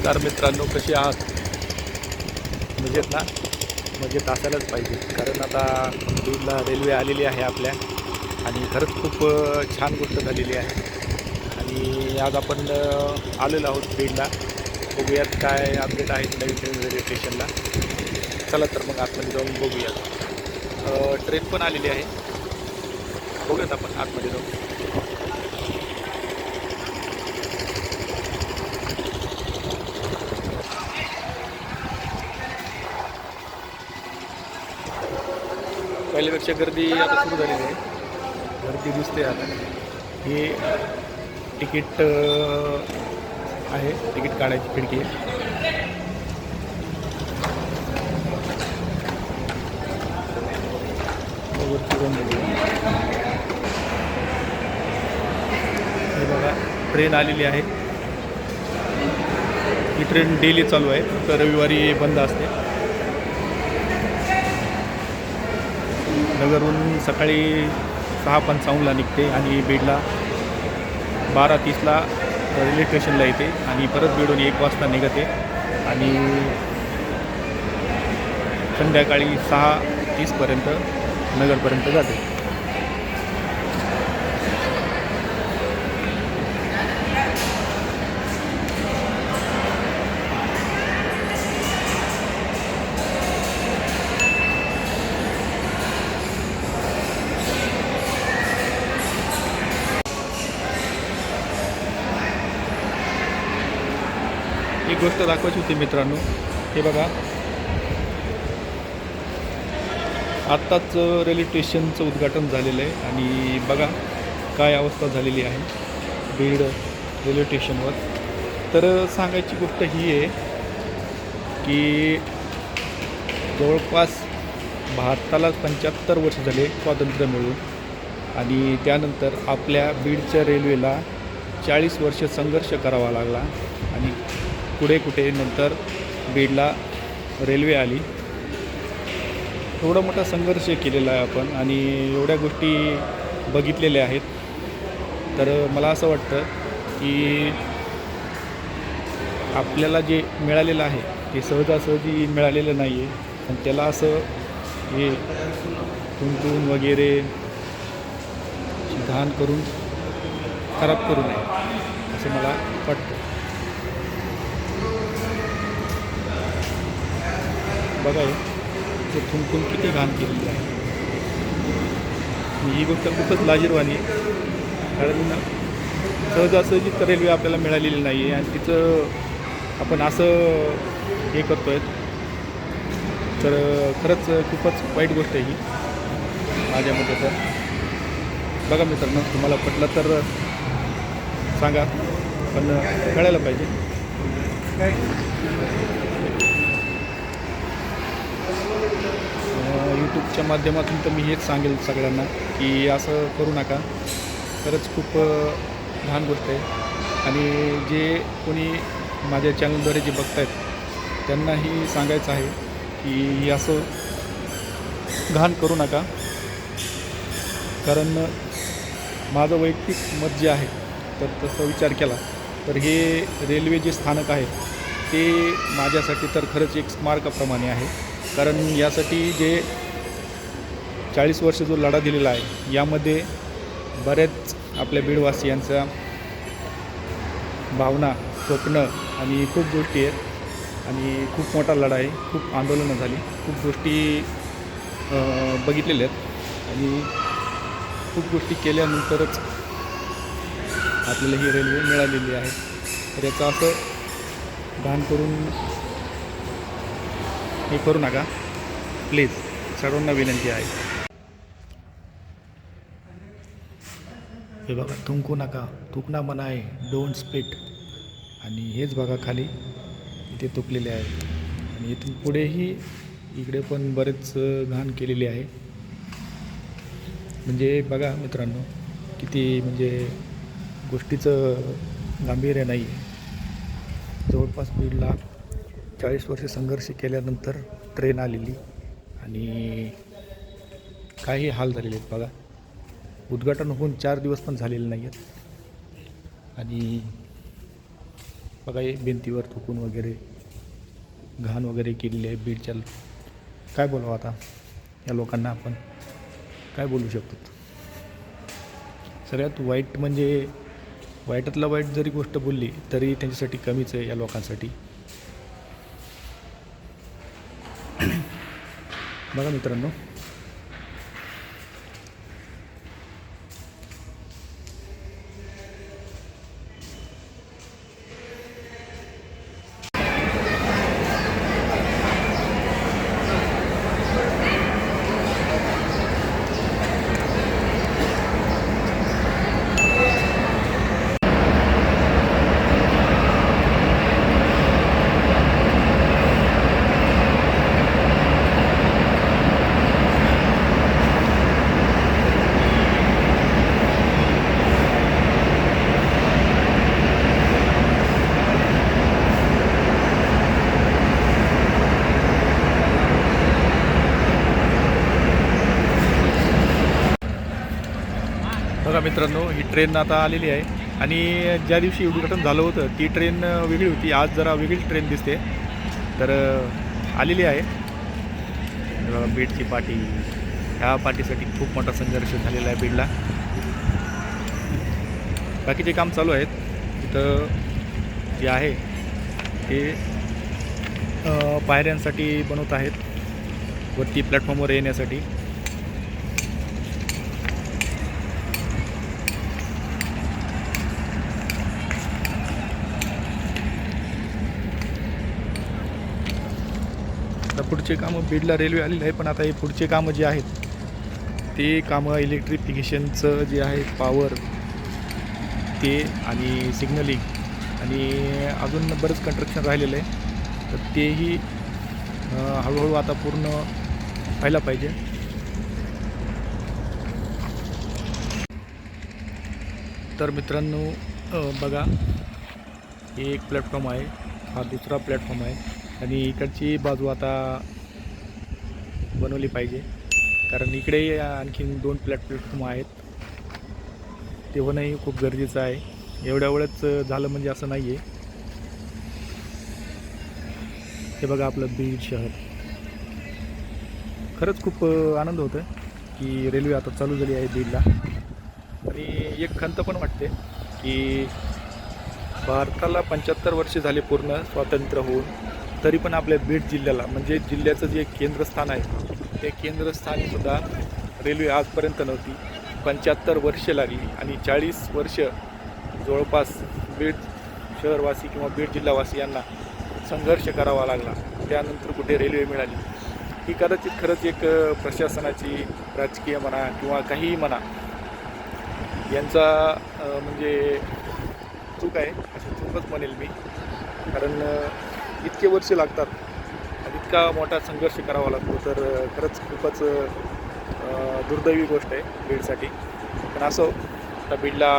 नमस्कार मित्रांनो, कसे आहात? मजेत ना? मजेत असायलाच पाहिजे, कारण आता बीडला रेल्वे आलेली आहे आपल्या आणि खरंच खूप छान गोष्ट झालेली आहे. आणि आज आपण आलेलो आहोत बीडला. बघूयात काय अपडेट आहेत नवीन रेल्वे स्टेशनला. चला तर मग आतमध्ये जाऊन बघूयात. ट्रेन पण आलेली आहे, बघूयात आपण आतमध्ये जाऊन. पहिल्यापेक्षा गर्दी आता सुरू झालेली आहे, गर्दी दिसते आता. हे तिकीट आहे, तिकीट काढायची खिडकी आहे. वरती जाऊन बघूया. हे बघा, ट्रेन आलेली आहे. ही ट्रेन डेली चालू आहे, तर रविवारी बंद असते. नगरहून सकाळी 6:55ला निघते आणि बीडला 12:30ला रेल्वे स्टेशनला येते आणि परत बीडून 1 वाजता निघते आणि संध्याकाळी 6:30पर्यंत नगरपर्यंत जाते. एक गोष्ट दाखवायची होती मित्रांनो, हे बघा, आत्ताच रेल्वे स्टेशनचं उद्घाटन झालेलं आहे आणि बघा काय अवस्था झालेली आहे बीड रेल्वे स्टेशनवर. तर सांगायची गोष्ट ही आहे की जवळपास भारताला 75 वर्ष झाले स्वातंत्र्य मिळून, आणि त्यानंतर आपल्या बीडच्या रेल्वेला 40 वर्ष संघर्ष करावा लागला आणि कुठे नंतर बीडला रेल्वे आली. एवढा मोठा संघर्ष केलेला आहे आपण आणि एवढ्या गोष्टी बघितलेल्या आहेत. तर मला असं वाटतं की आपल्याला जे मिळालेलं आहे ते सहजासहजी मिळालेलं नाही आहे, आणि त्याला असं हे गुंतवून वगैरे घाण करून खराब करू नये असं मला वाटतं. बघा ते थुंकून किती घाण केलेली आहे. ही गोष्ट खूपच लाजिरवाणी आहे, कारण सहजासहजी तर रेल्वे आपल्याला मिळालेली नाही आहे आणि तिचं आपण असं हे करतो आहे. तर खरंच खूपच वाईट गोष्ट आहे ही माझ्या मते. तर बघा मित्रांनो, तुम्हाला पटलं तर सांगा, पण कळायला पाहिजे. यूट्यूबच्या माध्यमातून तर मी हेच सांगेल सगळ्यांना की असं करू नका. खरंच खूप लहान गोष्ट आहे, आणि जे कोणी माझ्या चॅनलद्वारे जे बघत आहेत त्यांनाही सांगायचं आहे की असं घाण करू नका. कारण माझं वैयक्तिक मत जे आहे, तर तसं विचार केला तर हे रेल्वे जे स्थानक आहे ते माझ्यासाठी तर खरंच एक स्मारकाप्रमाणे आहे. कारण यासाठी जे 40 वर्ष जो लढा दिलेला आहे, यामध्ये बऱ्याच आपल्या बीडवासियांचा भावना, स्वप्न आणि खूप गोष्टी आहेत, आणि खूप मोठा लढा आहे. खूप आंदोलनं झाली, खूप गोष्टी बघितलेल्या आहेत, आणि खूप गोष्टी केल्यानंतरच आपल्याला ही रेल्वे मिळालेली आहे. तर याचं असं घाण करून हे करू नका प्लीज, सर्वांना विनंती आहे. हे बघा, थुंकू नका, थुकणं मना आहे, डोंट स्पिट. आणि हेच बघा खाली इथे तुकलेले आहे, आणि इथून पुढेही इकडे पण बरेच घाण केलेली आहे. म्हणजे बघा मित्रांनो, किती म्हणजे गोष्टीचं गांभीर्य नाही आहे. जवळपास बीडला 40 वर्ष संघर्ष केल्यानंतर ट्रेन आलेली, आणि काही हाल झालेले आहेत बघा. उद्घाटन होऊन 4 दिवस पण झालेले नाही आहेत, आणि बघा हे भिंतीवर थुकून वगैरे घाण वगैरे केलेली आहे बीडच्या. काय बोलावं आता या लोकांना, आपण काय बोलू शकतो. सगळ्यात वाईट म्हणजे वाईटातला वाईट जरी गोष्ट बोलली तरी त्यांच्यासाठी कमीच आहे या लोकांसाठी. बघा मित्रांनो, बघा मित्रांनो, ही ट्रेन आता आलेली आहे आणि ज्या दिवशी उद्घाटन झालं होतं ती ट्रेन वेगळी होती. आज जरा वेगळीच ट्रेन दिसते. तर आलेली आहे. बघा बीडची पाटी. ह्या पाटीसाठी खूप मोठा संघर्ष झालेला आहे बीडला. बाकीचे काम चालू आहेत. इथं जे आहे ते पायऱ्यांसाठी बनवत आहेत वरती प्लॅटफॉर्मवर येण्यासाठी. आता पुढचे कामं बीडला रेल्वे आलेली आहे, पण आता हे पुढचे कामं जे आहेत ते कामं इलेक्ट्रिफिकेशनचं जे आहे पॉवर ते आणि सिग्नलिंग आणि अजून बरंच कंस्ट्रक्शन राहिलेलं आहे. तर तेही हळूहळू आता पूर्ण व्हायला पाहिजे. तर मित्रांनो बघा, हे एक प्लॅटफॉर्म आहे, हा दुसरा प्लॅटफॉर्म आहे आणि इकडची बाजू आता बनवली पाहिजे, कारण इकडे आणखीन 2 प्लॅटफॉर्म आहेत. ते होणंही खूप गरजेचं आहे. एवढ्या वेळच झालं म्हणजे असं नाही आहे. हे बघा आपलं बीड शहर. खरंच खूप आनंद होतो की रेल्वे आता चालू झाली आहे बीडला. आणि एक खंत पण वाटते की भारताला 75 वर्षे झाले पूर्ण स्वातंत्र्य होऊन, तरी पण आपल्या बीड जिल्ह्याला म्हणजे जिल्ह्याचं जे केंद्रस्थान आहे ते केंद्रस्थानीसुद्धा रेल्वे आजपर्यंत नव्हती. 75 वर्षे लागली आणि 40 वर्ष जवळपास बीड शहरवासी किंवा बीड जिल्हावासी यांना संघर्ष करावा लागला. त्यानंतर कुठे रेल्वे मिळाली. ही कदाचित खरंच एक प्रशासनाची, राजकीय म्हणा किंवा काहीही म्हणा, यांचा म्हणजे चूक आहे, अशी चूकच म्हणेल मी. कारण इतके वर्ष लागतात आणि इतका मोठा संघर्ष करावा लागतो, तर खरंच खूपच दुर्दैवी गोष्ट आहे बीडसाठी. पण असं आता बीडला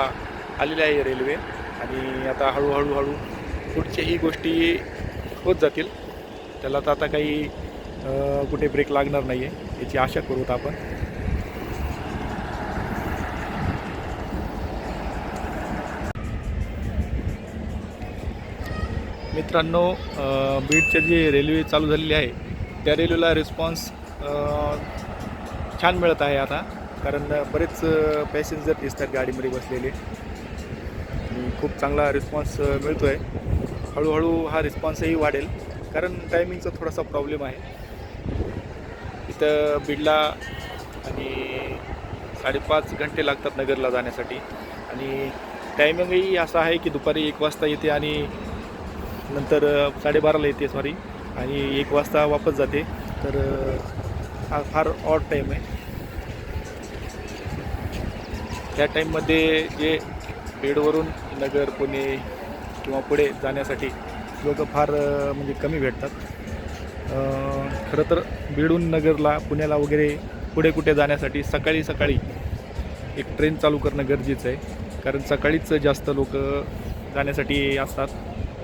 आलेली आहे रेल्वे आणि आता हळूहळू पुढच्याही गोष्टी होत जातील. त्याला तर आता काही कुठे ब्रेक लागणार नाही आहे याची आशा करूत आपण. मित्रांनो, बीडचे जे रेल्वे चालू झालेली आहे त्या रेल्वेला रिस्पॉन्स छान मिळत आहे आता, कारण बरेच पॅसेंजर दिसतात गाडीमध्ये बसलेले आणि खूप चांगला रिस्पॉन्स मिळतो आहे. हळूहळू हा रिस्पॉन्सही वाढेल, कारण टायमिंगचा थोडासा प्रॉब्लेम आहे इथं बीडला. आणि 5.5 घंटे लागतात नगरला जाण्यासाठी. आणि टायमिंगही असा आहे की दुपारी 1 वाजता येते आणि नंतर 12:30ला येते आणि 1 वाजता वापस जाते. तर हा फार ऑड टाईम आहे. त्या टाईममध्ये जे बीडवरून नगर, पुणे किंवा पुढे जाण्यासाठी लोक फार म्हणजे कमी भेटतात. खरं तर बीडहून नगरला, पुण्याला वगैरे पुढे कुठे जाण्यासाठी सकाळी एक ट्रेन चालू करणं गरजेचं आहे, कारण सकाळीच जास्त लोक जाण्यासाठी असतात.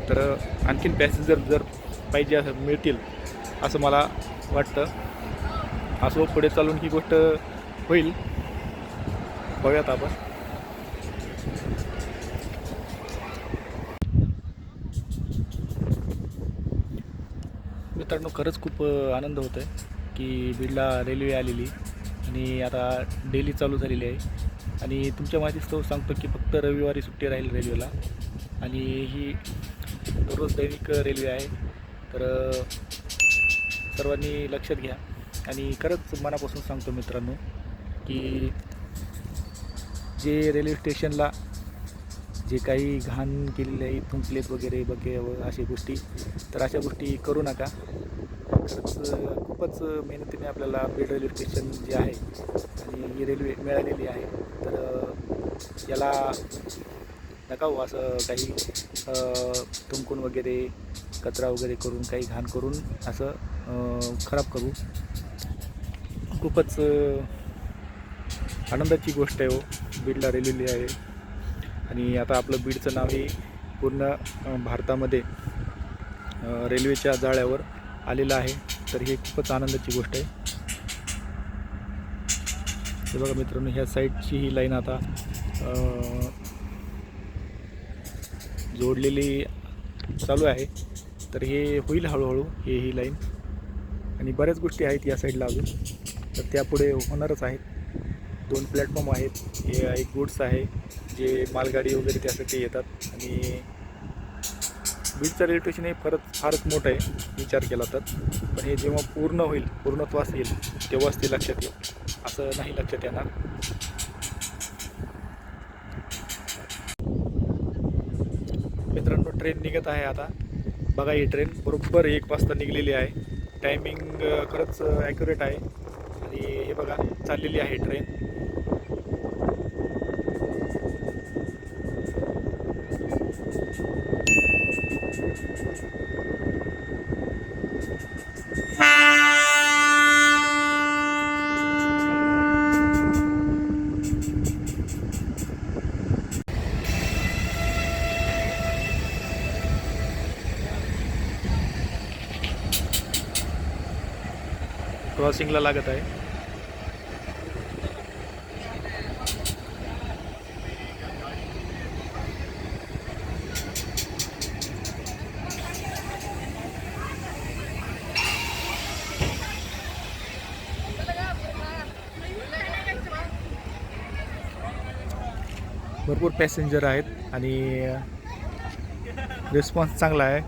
तर आणखीन पॅसेंजर जर पाहिजे मिळतील असं मला वाटतं. असो पुढे चालून ही गोष्ट होईल, बघूयात आपण. मित्रांनो, खरंच खूप आनंद होत आहे की बीडला रेल्वे आलेली आणि आता डेली चालू झालेली आहे. आणि तुमच्या माहितीस्तव सांगतो की फक्त रविवारी सुट्टी राहील रेल्वेला आणि ही दररोज दैनिक रेल्वे आहे. तर सर्वांनी लक्षात घ्या. आणि खरंच मनापासून सांगतो मित्रांनो की जे रेल्वे स्टेशनला जे काही घाण केलेले आहे, थुंकलेत वगैरे अशा गोष्टी, तर अशा गोष्टी करू नका. खरंच खूपच मेहनतीने आपल्याला बीड रेल्वे स्टेशन जे आहे आणि ही रेल्वे मिळालेली आहे, तर याला नका हो असं काही थुंकून वगैरे कचरा वगैरे करून, काही घाण करून असं खराब करू. खूपच आनंदाची गोष्ट आहे हो, बीडला रेल्वे आहे. आणि आता आपलं बीडचं नाव हे पूर्ण भारतामध्ये रेल्वेच्या जाळ्यावर आलेलं आहे, तर ही खूपच आनंदाची गोष्ट आहे. हे बघा मित्रांनो, ह्या साईडची ही लाईन आता जोडलेली चालू आहे, तर हे होईल हळूहळू ही लाईन. आणि बऱ्याच गोष्टी आहेत या साईडला अजून, तर त्यापुढे होणारच आहेत. 2 प्लॅटफॉर्म आहेत. हे एक गुड्स आहे जे मालगाडी वगैरे त्यासाठी येतात. आणि बीडचं रेल्वे स्टेशन हे फारच मोठं आहे विचार केला तर, पण हे जेव्हा पूर्ण होईल, पूर्णत्वास येईल, तेव्हाच ते लक्षात येईल, असं नाही लक्षात येणार. मित्रांनो, ट्रेन निघत आहे आता. बघा, ही ट्रेन बरोबर 1 वाजता निघलेली आहे. टायमिंग खरंच ॲक्युरेट आहे. आणि हे बघा, चाललेली आहे ट्रेन. क्रॉसिंगला लागत आहे. भरपूर पॅसेंजर आहेत आणि रिस्पॉन्स चांगला आहे.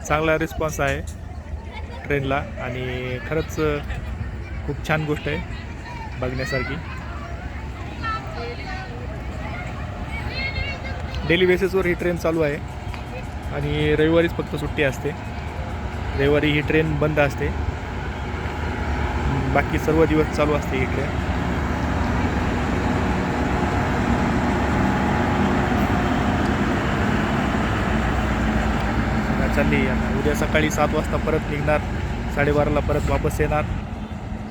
चांगला रिस्पॉन्स आहे ट्रेनला आणि खरंच खूप छान गोष्ट आहे बघण्यासारखी. डेली बेसिसवर ही ट्रेन चालू आहे आणि रविवारीच फक्त सुट्टी असते. रविवारी ही ट्रेन बंद असते, बाकी सर्व दिवस चालू असते ही ट्रेन. चालली. उद्या सकाळी 7 वाजता परत निघणार, 12:30ला परत वापस येणार,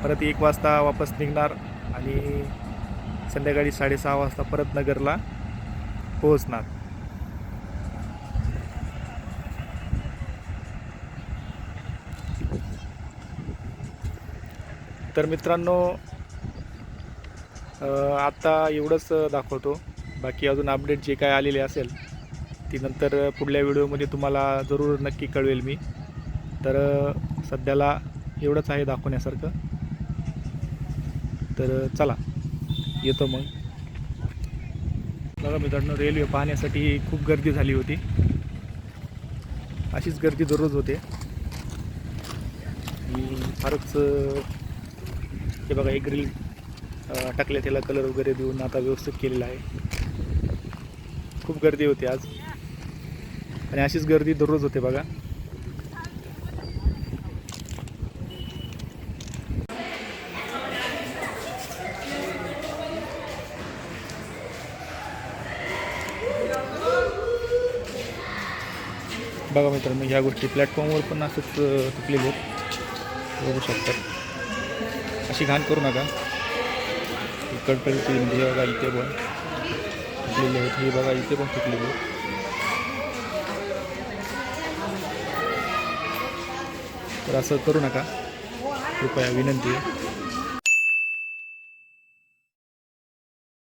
परत 1 वाजता वापस निघणार आणि संध्याकाळी 6:30 वाजता परत नगरला पोहोचणार. तर मित्रांनो, आता एवढंच दाखवतो. बाकी अजून अपडेट जे काय आलेले असेल ती नंतर पुढल्या व्हिडिओमध्ये तुम्हाला जरूर नक्की कळवेल मी. तर सध्याला एवढंच आहे दाखवण्यासारखं. तर चला, येतो मग. बघा मित्रांनो, रेल्वे पाहण्यासाठी खूप गर्दी झाली होती. अशीच गर्दी दररोज होते. फारच हे बघा, एक ग्रिल टाकले, त्याला कलर वगैरे देऊन आता व्यवस्थित केलेला आहे. खूप गर्दी होती आज आणि अशीच गर्दी दररोज होते बघा. बघा मित्रांनो, ह्या गोष्टी प्लॅटफॉर्मवर पण असंच तुटलेले आहेत, बघू शकतात. अशी घाण करू नका. कडकडची म्हणजे बघा, इथे पण तुटलेले आहेत, हे बघा इथे पण तुटलेले आहेत. तर असं करू नका, कृपया विनंती आहे.